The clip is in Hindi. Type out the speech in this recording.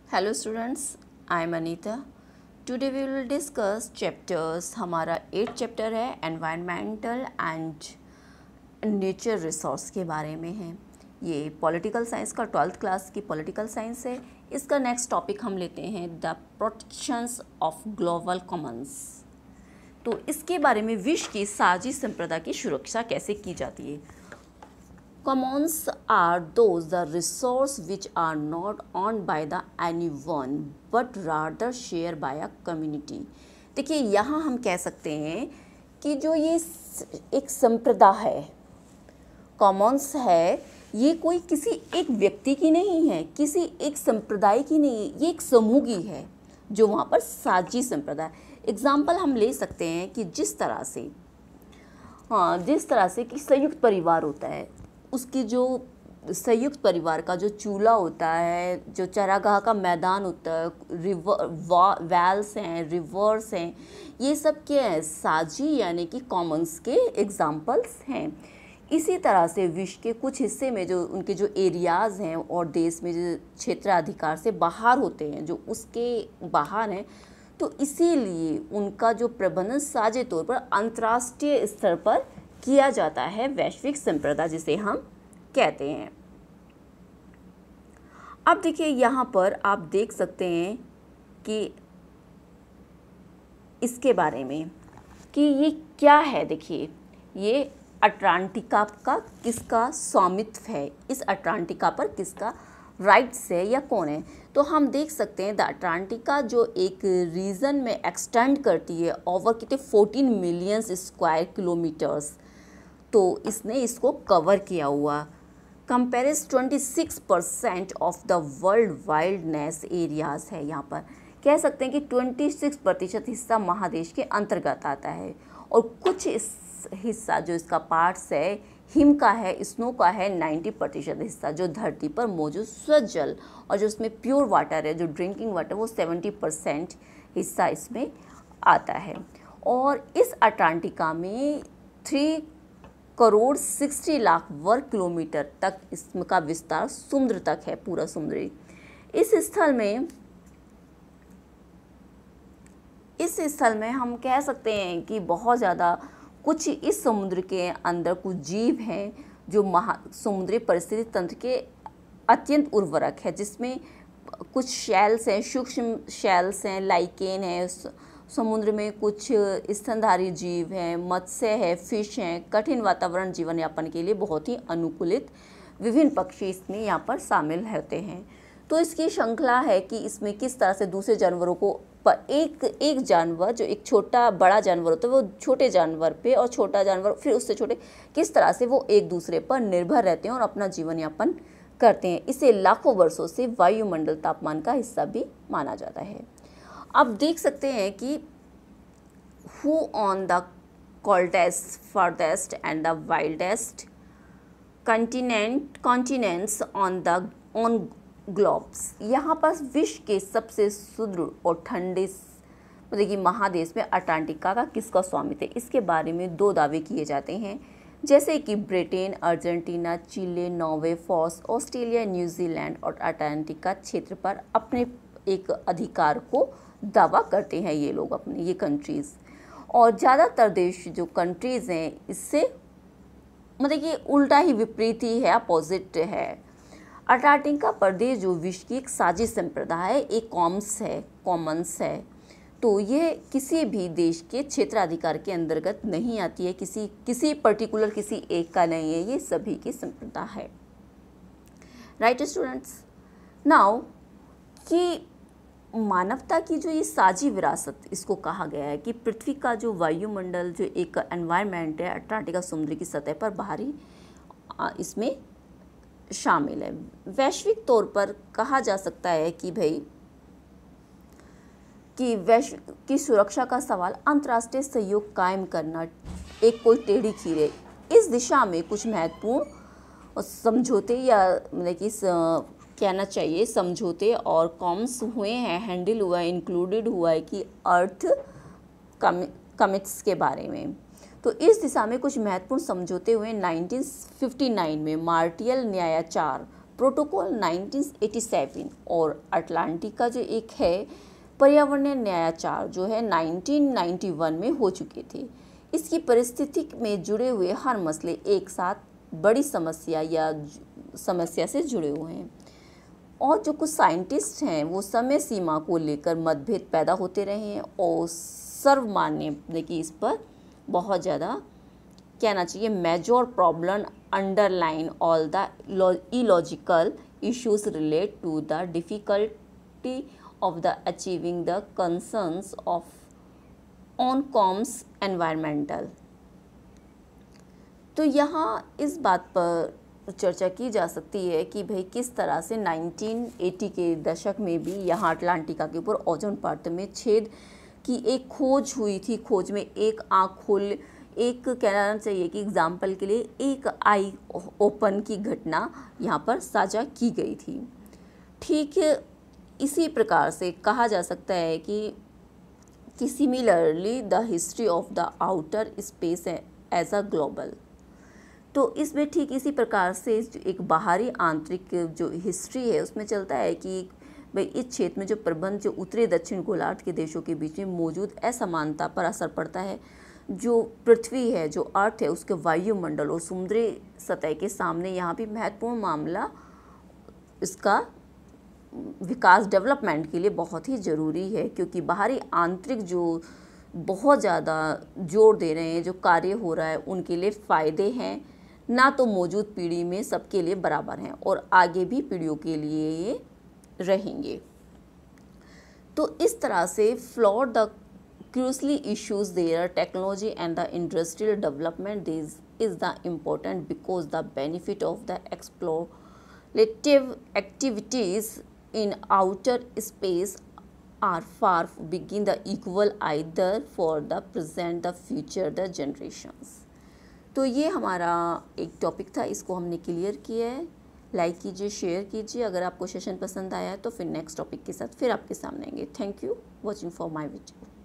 Hello students, I am Anita. Today we will discuss chapters. हमारा 8 चैप्टर है एनवायरमेंटल एंड नेचर रिसोर्स के बारे में है। ये पॉलिटिकल साइंस का 12th क्लास की पॉलिटिकल साइंस है। इसका नेक्स्ट टॉपिक हम लेते हैं the protections of global Commons. तो इसके बारे में विश्व की साझी संपदा की सुरक्षा कैसे की जाती है। Commons are those the resource which are not owned by the anyone but rather shared by a community। देखिए यहाँ हम कह सकते हैं कि जो ये एक संप्रदा है, कॉमन्स है, ये कोई किसी एक व्यक्ति की नहीं है, किसी एक संप्रदाय की नहीं है, ये एक समूह की है जो वहाँ पर साझी संप्रदा। एग्जाम्पल हम ले सकते हैं कि जिस तरह से कि संयुक्त परिवार होता है, उसकी जो संयुक्त परिवार का जो चूल्हा होता है, जो चरागाह का मैदान होता है, वैल्स हैं, रिवर्स हैं, ये सब क्या है, साझी यानी कि कॉमन्स के एग्जाम्पल्स हैं। इसी तरह से विश्व के कुछ हिस्से में जो उनके जो एरियाज़ हैं और देश में जो क्षेत्राधिकार से बाहर होते हैं, जो उसके बाहर हैं, तो इसीलिए उनका जो प्रबंधन साझे तौर पर अंतर्राष्ट्रीय स्तर पर किया जाता है, वैश्विक संप्रदा जिसे हम कहते हैं। अब देखिए यहाँ पर आप देख सकते हैं कि इसके बारे में कि ये क्या है। देखिए ये अटलांटिका का किसका स्वामित्व है, इस अटलांटिका पर किसका राइट्स है या कौन है। तो हम देख सकते हैं द अटलांटिका जो एक रीजन में एक्सटेंड करती है ओवर कितने 14 मिलियन स्क्वायर किलोमीटर्स, तो इसने इसको कवर किया हुआ। कंपेरिज 26% of the world wildness areas है। यहाँ पर कह सकते हैं कि 26% हिस्सा महादेश के अंतर्गत आता है और कुछ हिस्सा जो इसका पार्ट्स है हिम का है, स्नो का है। 90% हिस्सा जो धरती पर मौजूद स्वच्छ जल और जो उसमें प्योर वाटर है, जो ड्रिंकिंग वाटर, वो 70% हिस्सा इसमें आता है। और इस अटलांटिका में 3 करोड़ 60 लाख वर्ग किलोमीटर तक इसका विस्तार समुद्र तक है, पूरा समुद्री। इस स्थल में हम कह सकते हैं कि बहुत ज़्यादा कुछ इस समुद्र के अंदर कुछ जीव हैं जो समुद्री परिस्थिति तंत्र के अत्यंत उर्वरक है, जिसमें कुछ शैल्स हैं, सूक्ष्म शैल्स हैं, लाइकेन है, समुद्र में कुछ स्तनधारी जीव हैं, मत्स्य है, फिश हैं। कठिन वातावरण जीवन यापन के लिए बहुत ही अनुकूलित विभिन्न पक्षी इसमें यहाँ पर शामिल होते हैं। तो इसकी श्रृंखला है कि इसमें किस तरह से दूसरे जानवरों को एक जानवर जो एक छोटा बड़ा जानवर होता है, वो छोटे जानवर पे, और छोटा जानवर फिर उससे छोटे, किस तरह से वो एक दूसरे पर निर्भर रहते हैं और अपना जीवन यापन करते हैं। इसे लाखों वर्षों से वायुमंडल तापमान का हिस्सा भी माना जाता है। अब देख सकते हैं कि who on the coldest, farthest and the wildest continents on globes. यहाँ पर विश्व के सबसे सुदृढ़ और ठंडे मतलब कि महादेश में अटलांटिका का किसका स्वामित्व है, इसके बारे में 2 दावे किए जाते हैं, जैसे कि ब्रिटेन, अर्जेंटीना, चिले, नॉर्वे, फॉस, ऑस्ट्रेलिया, न्यूजीलैंड और अटलांटिका क्षेत्र पर अपने एक अधिकार को दावा करते हैं ये लोग, अपने ये कंट्रीज़। और ज़्यादातर देश जो कंट्रीज़ हैं इससे मतलब कि उल्टा ही, विपरीत ही है, अपोजिट है। अटलांटिका प्रदेश जो विश्व की एक साझी संप्रदा है, एक कॉमन्स है, तो ये किसी भी देश के क्षेत्राधिकार के अंतर्गत नहीं आती है, किसी पर्टिकुलर किसी एक का नहीं है, ये सभी की संप्रदा है। राइट स्टूडेंट्स, नाउ कि मानवता की जो ये साझी विरासत, इसको कहा गया है कि पृथ्वी का जो वायुमंडल जो एक एनवायरनमेंट है, अटलांटिका समुद्र की सतह पर बाहरी इसमें शामिल है। वैश्विक तौर पर कहा जा सकता है कि भाई कि वैश्व की सुरक्षा का सवाल अंतर्राष्ट्रीय सहयोग कायम करना एक कोई टेढ़ी खीर है। इस दिशा में कुछ महत्वपूर्ण समझौते या मतलब कि कहना चाहिए समझौते और कॉम्स हुए हैं, हैंडल हुआ है, इंक्लूडेड हुआ है कि अर्थ कमिट्स के बारे में। तो इस दिशा में कुछ महत्वपूर्ण समझौते हुए 1959 में मार्टियल न्यायाचार प्रोटोकॉल 1987 और अटलांटिका जो एक है पर्यावरणीय न्यायाचार जो है 1991 में हो चुके थे। इसकी परिस्थिति में जुड़े हुए हर मसले एक साथ बड़ी समस्या से जुड़े हुए हैं और जो कुछ साइंटिस्ट हैं वो समय सीमा को लेकर मतभेद पैदा होते रहे हैं और सर्वमान्य देखिए इस पर बहुत ज़्यादा कहना चाहिए major problem underline all the illogical issues relate to the difficulty of the achieving the concerns of ONCOM's environmental। तो यहाँ इस बात पर चर्चा की जा सकती है कि भाई किस तरह से 1980 के दशक में भी यहाँ अटलांटिका के ऊपर ओजोन परत में छेद की एक खोज हुई थी। खोज में एक आँख खोल एक कहना चाहिए कि एग्जाम्पल के लिए एक आई ओपन की घटना यहाँ पर साझा की गई थी। ठीक इसी प्रकार से कहा जा सकता है कि similarly the history of the outer space as a global. तो इसमें ठीक इसी प्रकार से एक बाहरी आंतरिक जो हिस्ट्री है उसमें चलता है कि भाई इस क्षेत्र में जो प्रबंध जो उत्तरी दक्षिण गोलार्ध के देशों के बीच में मौजूद असमानता पर असर पड़ता है। जो पृथ्वी है जो अर्थ है उसके वायुमंडल और समुद्री सतह के सामने यहाँ भी महत्वपूर्ण मामला इसका विकास डेवलपमेंट के लिए बहुत ही ज़रूरी है, क्योंकि बाहरी आंतरिक जो बहुत ज़्यादा जोर दे रहे हैं जो कार्य हो रहा है उनके लिए फ़ायदे हैं ना तो मौजूद पीढ़ी में सबके लिए बराबर हैं और आगे भी पीढ़ियों के लिए ये रहेंगे। तो इस तरह से flawed the crucially issues there technology and the industrial development this is the important because the benefit of the explorative activities in outer space are far begin the equal either for the present the future the generations। तो ये हमारा एक टॉपिक था, इसको हमने क्लियर किया है। लाइक कीजिए, शेयर कीजिए। अगर आपको सेशन पसंद आया है तो फिर नेक्स्ट टॉपिक के साथ फिर आपके सामने आएंगे। Thank you watching for my video.